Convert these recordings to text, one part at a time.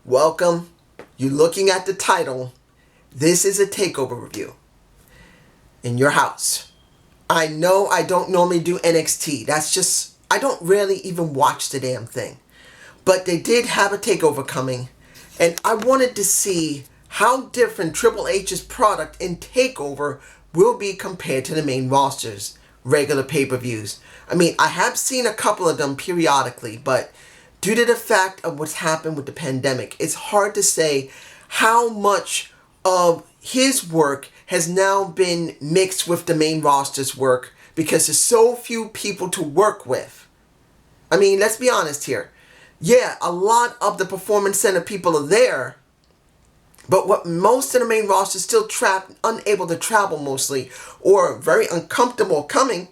Welcome. You're looking at the title. This is a takeover review in your house. I know I don't normally do NXT. I don't really even watch the damn thing. But they did have a takeover coming, and I wanted to see how different Triple H's product in takeover will be compared to the main roster's regular pay-per-views. I mean, I have seen a couple of them periodically, but due to the fact of what's happened with the pandemic, it's hard to say how much of his work has now been mixed with the main roster's work because there's so few people to work with. I mean, let's be honest here. Yeah, a lot of the Performance Center people are there, but what most of the main roster is still trapped, unable to travel mostly, or very uncomfortable coming.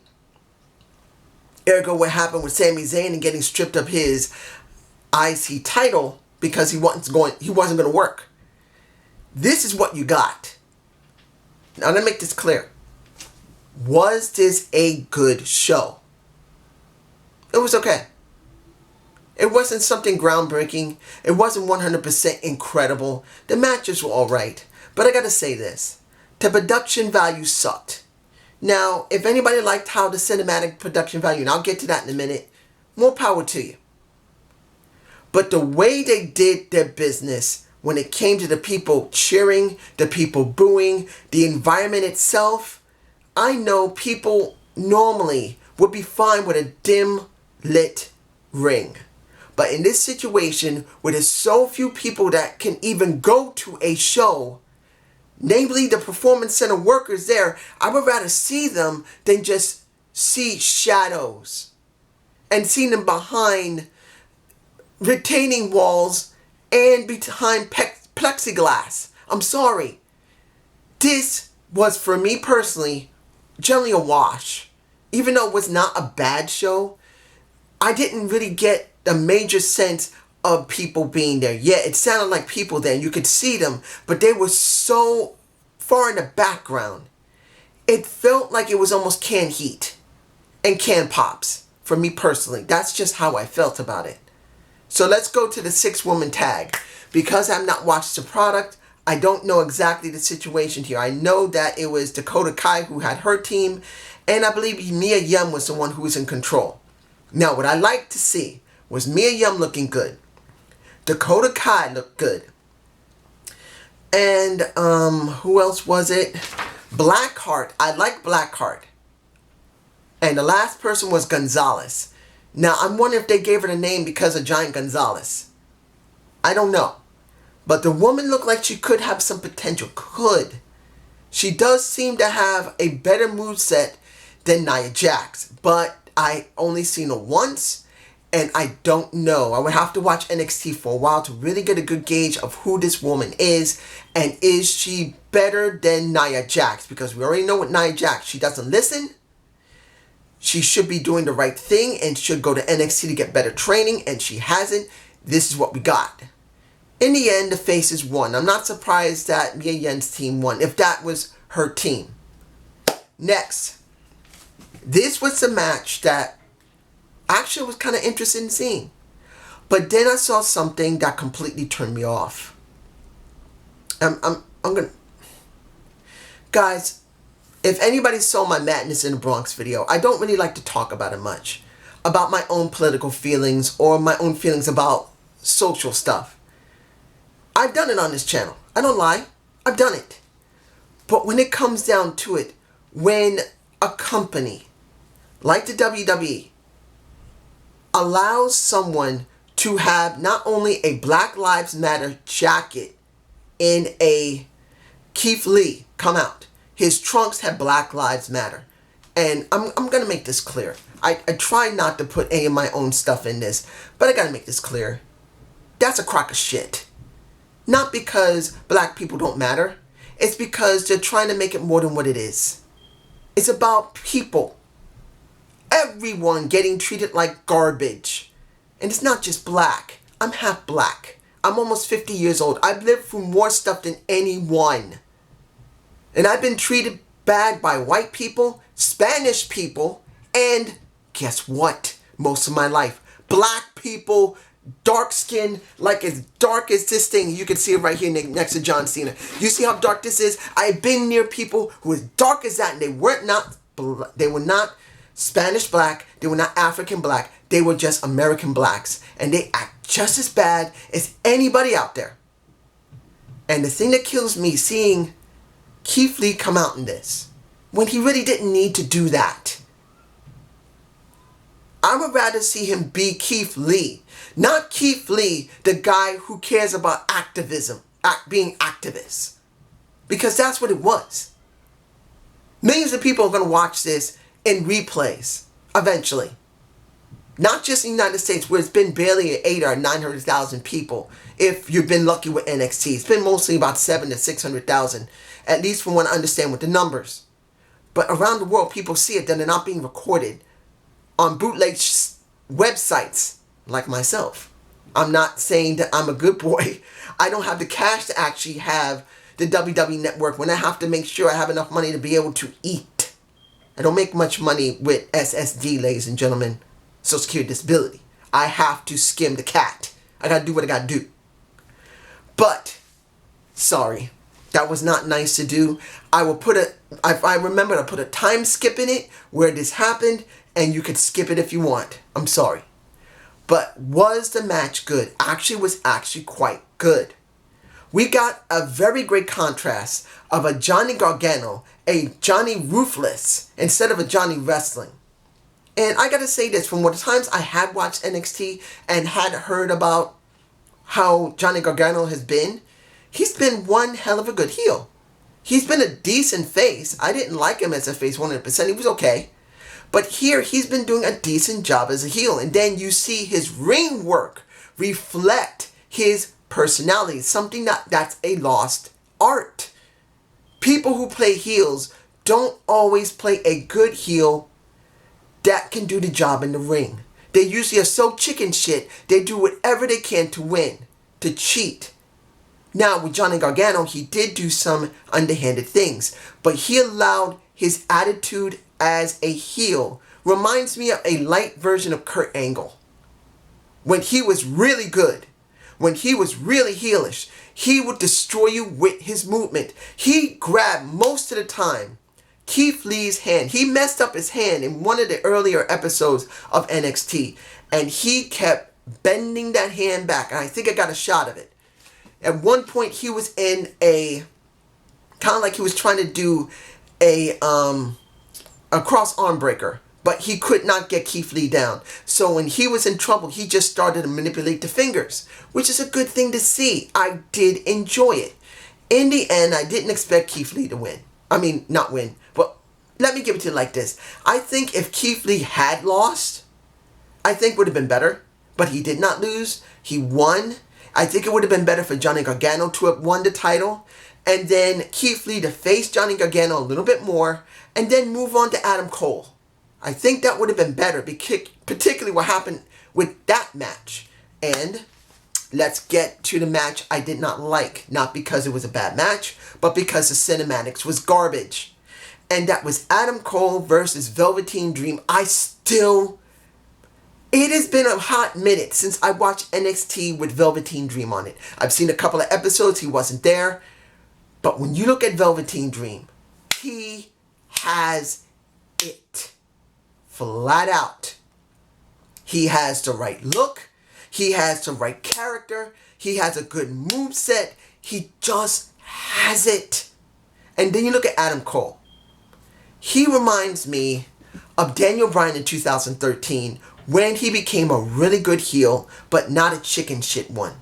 Ergo, what happened with Sami Zayn and getting stripped of his IC title because he wasn't going to work. This is what you got. Now, let me make this clear. Was this a good show? It was okay. It wasn't something groundbreaking. It wasn't 100% incredible. The matches were alright. But I gotta say this. The production value sucked. Now, if anybody liked how the cinematic production value, and I'll get to that in a minute, more power to you. But the way they did their business when it came to the people cheering, the people booing, the environment itself, I know people normally would be fine with a dim lit ring. But in this situation, where there's so few people that can even go to a show, namely the Performance Center workers there, I would rather see them than just see shadows and see them behind retaining walls and behind plexiglass. I'm sorry. This was, for me personally, generally a wash. Even though it was not a bad show, I didn't really get a major sense of people being there. Yeah, it sounded like people there. You could see them, but they were so far in the background. It felt like it was almost canned heat and canned pops, for me personally. That's just how I felt about it. So let's go to the 6-woman tag. Because I've not watched the product, I don't know exactly the situation here. I know that it was Dakota Kai who had her team, and I believe Mia Yim was the one who was in control. Now, what I like to see was Mia Yim looking good. Dakota Kai looked good. And, who else was it? Blackheart. I like Blackheart. And the last person was Gonzalez. Now, I'm wondering if they gave her the name because of Giant Gonzalez. I don't know. But the woman looked like she could have some potential. Could. She does seem to have a better moveset than Nia Jax. But I only seen her once. And I don't know. I would have to watch NXT for a while to really get a good gauge of who this woman is. And is she better than Nia Jax? Because we already know what Nia Jax. She doesn't listen. She should be doing the right thing and should go to NXT to get better training. And she hasn't. This is what we got. In the end, the faces won. I'm not surprised that Mia Yim's team won, if that was her team. Next. This was a match that actually was kind of interesting in seeing. But then I saw something that completely turned me off. I'm gonna... Guys, if anybody saw my Madness in the Bronx video, I don't really like to talk about it much. About my own political feelings or my own feelings about social stuff. I've done it on this channel. I don't lie. I've done it. But when it comes down to it, when a company like the WWE allows someone to have not only a Black Lives Matter jacket in a Keith Lee come out. His trunks had Black Lives Matter. And I'm going to make this clear. I try not to put any of my own stuff in this, but I got to make this clear. That's a crock of shit. Not because black people don't matter. It's because they're trying to make it more than what it is. It's about people. Everyone getting treated like garbage. And it's not just black. I'm half black. I'm almost 50 years old. I've lived through more stuff than anyone. And I've been treated bad by white people, Spanish people, and guess what? Most of my life, black people dark skin, like as dark as this thing. You can see it right here next to John Cena. You see how dark this is? I've been near people who was dark as that, and they were not Spanish black, they were not African black, they were just American blacks, and they act just as bad as anybody out there. And the thing that kills me, seeing Keith Lee come out in this, when he really didn't need to do that. I would rather see him be Keith Lee, not Keith Lee, the guy who cares about activism, being activist. Because that's what it was. Millions of people are going to watch this in replays, eventually. Not just in the United States, where it's been barely 8 or 900,000 people, if you've been lucky with NXT. It's been mostly about 7 to 600,000, at least from what I understand with the numbers. But around the world, people see it, that they're not being recorded on bootleg websites like myself. I'm not saying that I'm a good boy. I don't have the cash to actually have the WWE Network when I have to make sure I have enough money to be able to eat. I don't make much money with SSD, ladies and gentlemen, Social Security Disability. I have to skim the cat. I gotta do what I gotta do. But, sorry, that was not nice to do. I remember to put a time skip in it where this happened, and you could skip it if you want. I'm sorry. But was the match good? Actually, was actually quite good. We got a very great contrast of a Johnny Gargano, a Johnny Ruthless, instead of a Johnny Wrestling. And I gotta say this, from what times I had watched NXT and had heard about how Johnny Gargano has been, he's been one hell of a good heel. He's been a decent face. I didn't like him as a face 100%. He was okay. But here, he's been doing a decent job as a heel. And then you see his ring work reflect his personality. Something that's a lost art. People who play heels don't always play a good heel that can do the job in the ring. They usually are so chicken shit, they do whatever they can to win, to cheat. Now, with Johnny Gargano, he did do some underhanded things, but he allowed his attitude as a heel. Reminds me of a light version of Kurt Angle. When he was really good, when he was really heelish, he would destroy you with his movement. He grabbed most of the time Keith Lee's hand. He messed up his hand in one of the earlier episodes of NXT, and he kept bending that hand back, and I think I got a shot of it. At one point, he was in a kind of like he was trying to do a cross arm breaker, but he could not get Keith Lee down. So when he was in trouble, he just started to manipulate the fingers, which is a good thing to see. I did enjoy it. In the end, I didn't expect Keith Lee to win. I mean, not win, but let me give it to you like this. I think if Keith Lee had lost, I think would have been better, but he did not lose. He won. I think it would have been better for Johnny Gargano to have won the title, and then Keith Lee to face Johnny Gargano a little bit more, and then move on to Adam Cole. I think that would have been better, particularly what happened with that match. And let's get to the match I did not like. Not because it was a bad match, but because the cinematics was garbage. And that was Adam Cole versus Velveteen Dream. It has been a hot minute since I watched NXT with Velveteen Dream on it. I've seen a couple of episodes, he wasn't there. But when you look at Velveteen Dream, he has it. Flat out. He has the right look. He has the right character. He has a good moveset. He just has it. And then you look at Adam Cole. He reminds me of Daniel Bryan in 2013 when he became a really good heel, but not a chicken shit one.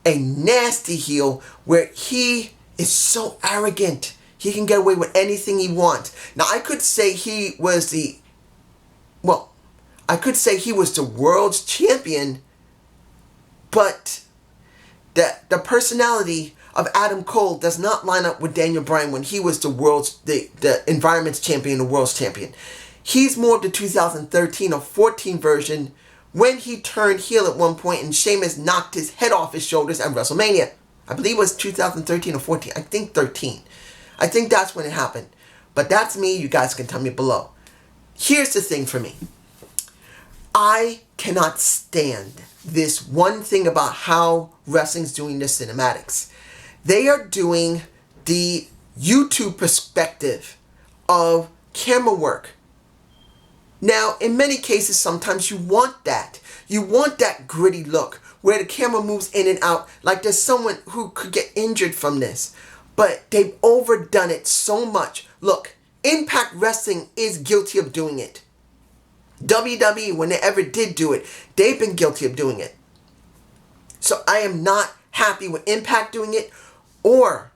A nasty heel where he is so arrogant. He can get away with anything he wants. Now, I could say he was the world's champion, but the personality of Adam Cole does not line up with Daniel Bryan when he was the environment's champion, the world's champion. He's more of the 2013 or 14 version when he turned heel at one point and Sheamus knocked his head off his shoulders at WrestleMania. I believe it was 2013 or 14. I think 13. I think that's when it happened. But that's me. You guys can tell me below. Here's the thing for me. I cannot stand this one thing about how wrestling's doing their cinematics. They are doing the YouTube perspective of camera work. Now, in many cases, sometimes you want that. You want that gritty look where the camera moves in and out like there's someone who could get injured from this. But they've overdone it so much. Look, Impact Wrestling is guilty of doing it. WWE, when they ever did do it, they've been guilty of doing it. So I am not happy with Impact doing it or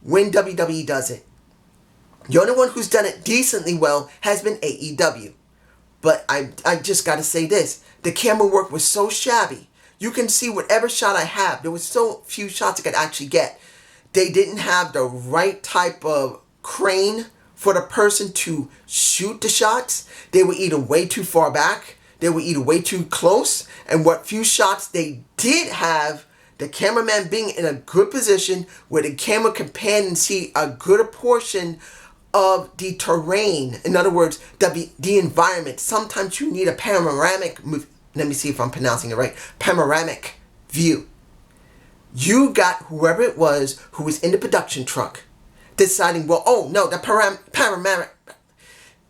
when WWE does it. The only one who's done it decently well has been AEW. But I just got to say this. The camera work was so shabby. You can see whatever shot I have. There was so few shots I could actually get. They didn't have the right type of crane for the person to shoot the shots. They were either way too far back. They were either way too close. And what few shots they did have, the cameraman being in a good position where the camera can pan and see a good portion of the terrain. In other words, the environment. Sometimes you need a panoramic, let me see if I'm pronouncing it right, panoramic view. You got whoever it was who was in the production truck deciding, well, oh no, the panoramic,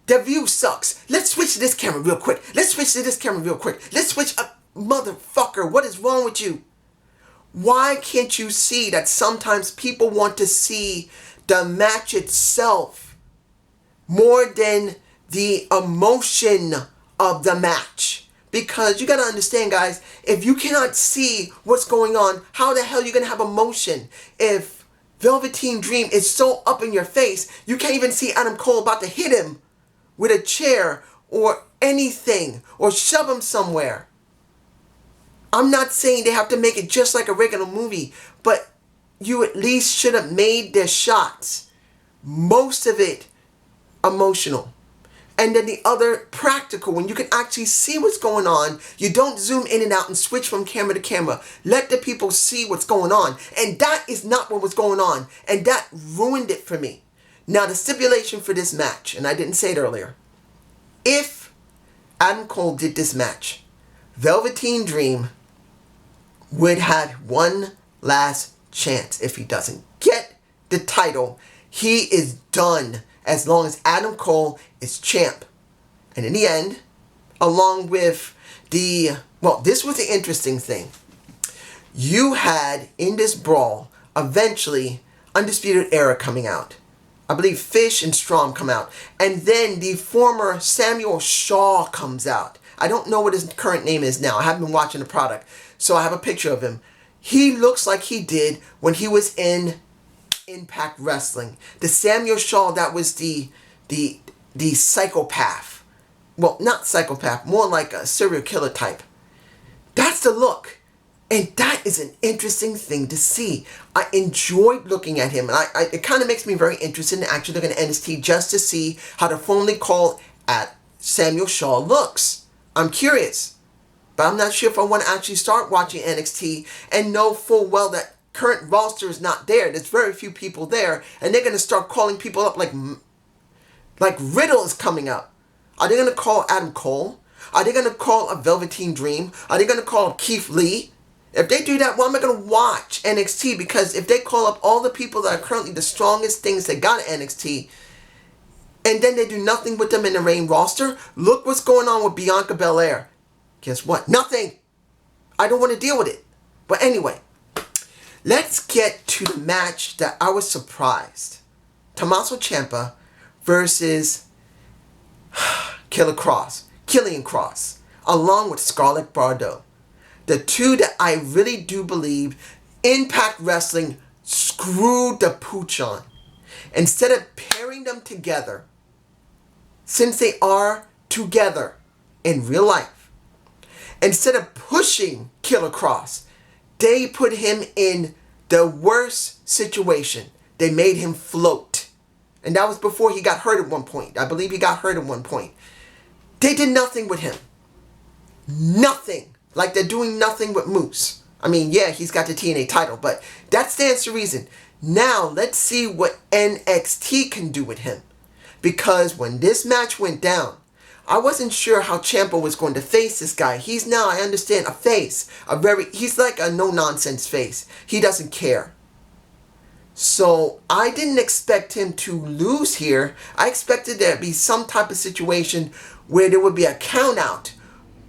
the view sucks. Let's switch to this camera real quick. Let's switch to this camera real quick. Let's switch up. Motherfucker, what is wrong with you? Why can't you see that sometimes people want to see the match itself more than the emotion of the match? Because you got to understand, guys, if you cannot see what's going on, how the hell are you going to have emotion? If Velveteen Dream is so up in your face, you can't even see Adam Cole about to hit him with a chair or anything or shove him somewhere. I'm not saying they have to make it just like a regular movie, but you at least should have made their shots, most of it emotional. And then the other practical, when you can actually see what's going on. You don't zoom in and out and switch from camera to camera. Let the people see what's going on. And that is not what was going on. And that ruined it for me. Now, the stipulation for this match, and I didn't say it earlier. If Adam Cole did this match, Velveteen Dream would have one last chance. If he doesn't get the title, he is done. As long as Adam Cole is champ. And in the end, along with this was the interesting thing. You had, in this brawl, eventually, Undisputed Era coming out. I believe Fish and Strom come out. And then the former Samuel Shaw comes out. I don't know what his current name is now. I haven't been watching the product. So I have a picture of him. He looks like he did when he was in Impact Wrestling. The Samuel Shaw that was the psychopath. Well, not psychopath, more like a serial killer type. That's the look. And that is an interesting thing to see. I enjoyed looking at him. And it kind of makes me very interested in actually looking at NXT just to see how the formerly called at Samuel Shaw looks. I'm curious. But I'm not sure if I want to actually start watching NXT and know full well that current roster is not there. There's very few people there. And they're going to start calling people up like Riddle is coming up. Are they going to call Adam Cole? Are they going to call a Velveteen Dream? Are they going to call up Keith Lee? If they do that, why am I going to watch NXT? Because if they call up all the people that are currently the strongest things they got at NXT, and then they do nothing with them in the main roster, look what's going on with Bianca Belair. Guess what? Nothing. I don't want to deal with it. But anyway, let's get to the match that I was surprised. Tommaso Ciampa versus Killian Kross, along with Scarlett Bordeaux. The two that I really do believe Impact Wrestling screwed the pooch on. Instead of pairing them together, since they are together in real life, instead of pushing Killer Kross, they put him in the worst situation. They made him float. And that was before he got hurt at one point. I believe he got hurt at one point. They did nothing with him. Nothing. Like they're doing nothing with Moose. I mean, yeah, he's got the TNA title, but that stands to reason. Now, let's see what NXT can do with him. Because when this match went down, I wasn't sure how Ciampa was going to face this guy. He's now, I understand, a face. He's like a no-nonsense face. He doesn't care. So I didn't expect him to lose here. I expected there to be some type of situation where there would be a count out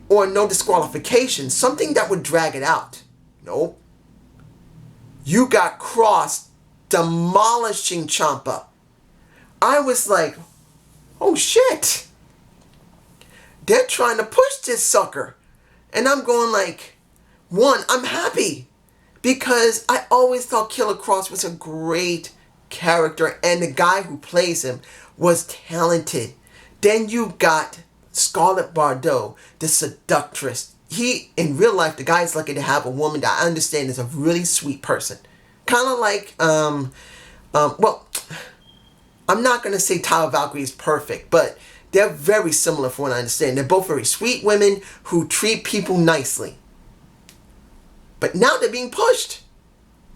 or no disqualification. Something that would drag it out. Nope. You got Kross demolishing Ciampa. I was like, oh shit. They're trying to push this sucker. And I'm going like, one, I'm happy. Because I always thought Killer Kross was a great character. And the guy who plays him was talented. Then you got Scarlett Bordeaux, the seductress. In real life, the guy's lucky to have a woman that I understand is a really sweet person. Kind of like, well, I'm not going to say Tyler Valkyrie is perfect, but they're very similar from what I understand. They're both very sweet women who treat people nicely. But now they're being pushed.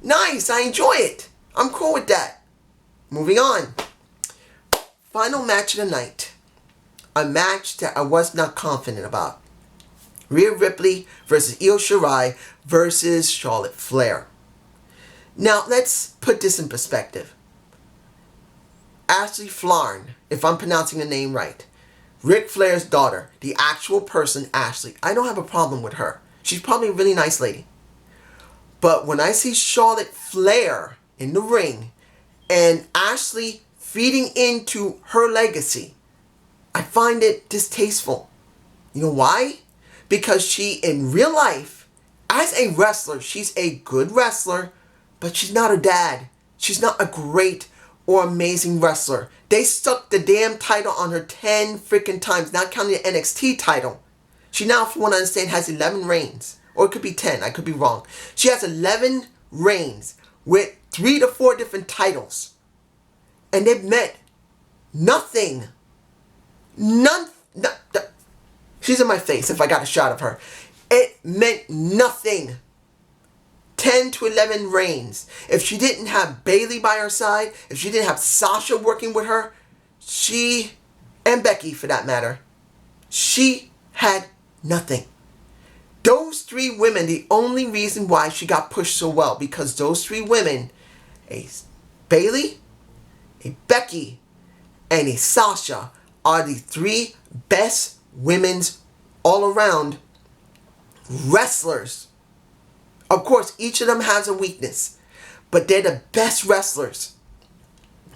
Nice, I enjoy it. I'm cool with that. Moving on. Final match of the night. A match that I was not confident about. Rhea Ripley versus Io Shirai versus Charlotte Flair. Now, let's put this in perspective. Ashley Flarn, if I'm pronouncing the name right. Ric Flair's daughter, the actual person, Ashley. I don't have a problem with her. She's probably a really nice lady. But when I see Charlotte Flair in the ring and Ashley feeding into her legacy, I find it distasteful. You know why? Because she, in real life, as a wrestler, she's a good wrestler, but she's not a dad. She's not a great or amazing wrestler. They stuck the damn title on her 10 freaking times, not counting the NXT title. She now, from what I understand, has 11 reigns. Or it could be 10. I could be wrong. She has 11 reigns with 3 to 4 different titles. And they've meant nothing. She's in my face if I got a shot of her. It meant nothing. 10 to 11 reigns. If she didn't have Bayley by her side, if she didn't have Sasha working with her, and Becky for that matter, she had nothing. Those 3 women, the only reason why she got pushed so well, because those 3 women, a Bayley, a Becky, and a Sasha, are the 3 best women's all-around wrestlers. Of course, each of them has a weakness, but they're the best wrestlers.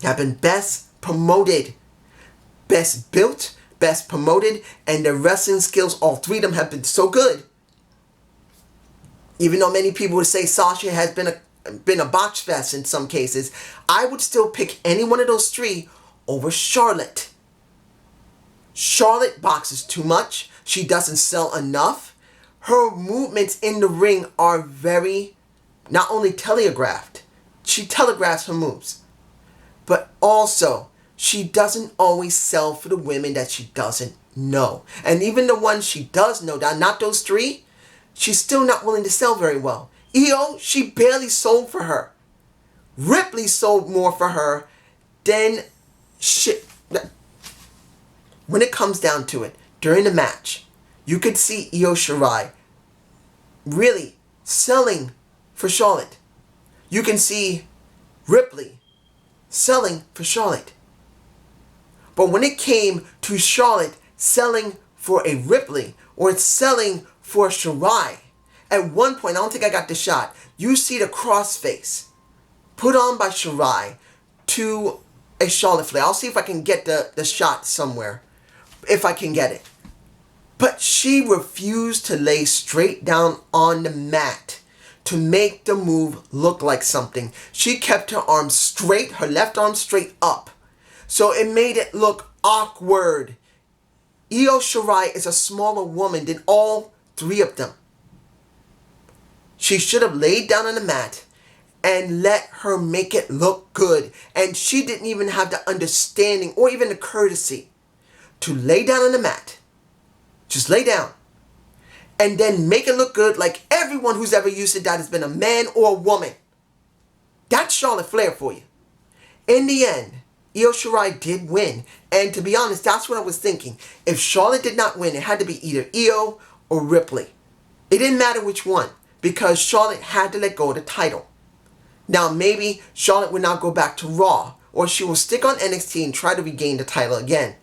Have been best promoted, best built, best promoted, and their wrestling skills, all 3 of them have been so good. Even though many people would say Sasha has been a botch fest in some cases, I would still pick any one of those 3 over Charlotte. Charlotte boxes too much. She doesn't sell enough. Her movements in the ring are very, not only telegraphed, she telegraphs her moves, but also she doesn't always sell for the women that she doesn't know. And even the ones she does know, not those 3, she's still not willing to sell very well. Io, she barely sold for her. Ripley sold more for her than shit. When it comes down to it, during the match, you could see Io Shirai really selling for Charlotte. You can see Ripley selling for Charlotte. But when it came to Charlotte selling for a Ripley or selling for Shirai, at one point, I don't think I got the shot, you see the crossface put on by Shirai to a Charlotte Flair. I'll see if I can get the shot somewhere, if I can get it. But she refused to lay straight down on the mat to make the move look like something. She kept her arms straight, her left arm straight up. So it made it look awkward. Io Shirai is a smaller woman than all 3 of them. She should have laid down on the mat and let her make it look good. And she didn't even have the understanding or even the courtesy to lay down on the mat. Just lay down. And then make it look good like everyone who's ever used it that has been a man or a woman. That's Charlotte Flair for you. In the end, Io Shirai did win. And to be honest, that's what I was thinking. If Charlotte did not win, it had to be either Io or Ripley. It didn't matter which one, because Charlotte had to let go of the title. Now, maybe Charlotte would not go back to Raw, or she will stick on NXT and try to regain the title again.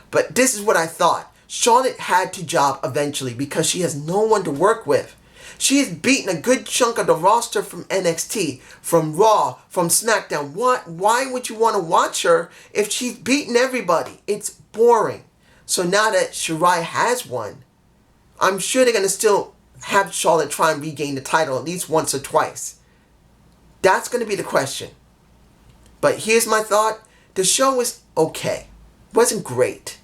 But this is what I thought. Charlotte had to job eventually because she has no one to work with. She has beaten a good chunk of the roster from NXT, from Raw, from SmackDown. Why would you want to watch her if she's beaten everybody? It's boring. So now that Shirai has won, I'm sure they're going to still have Charlotte try and regain the title at least once or twice. That's going to be the question. But here's my thought. The show was okay. It wasn't great.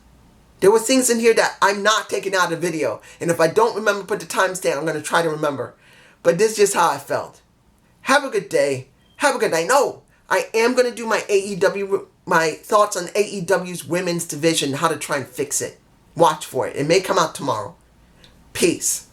There were things in here that I'm not taking out of the video. And if I don't remember to put the timestamp, I'm going to try to remember. But this is just how I felt. Have a good day. Have a good night. No, I am going to do my thoughts on AEW's women's division, how to try and fix it. Watch for it. It may come out tomorrow. Peace.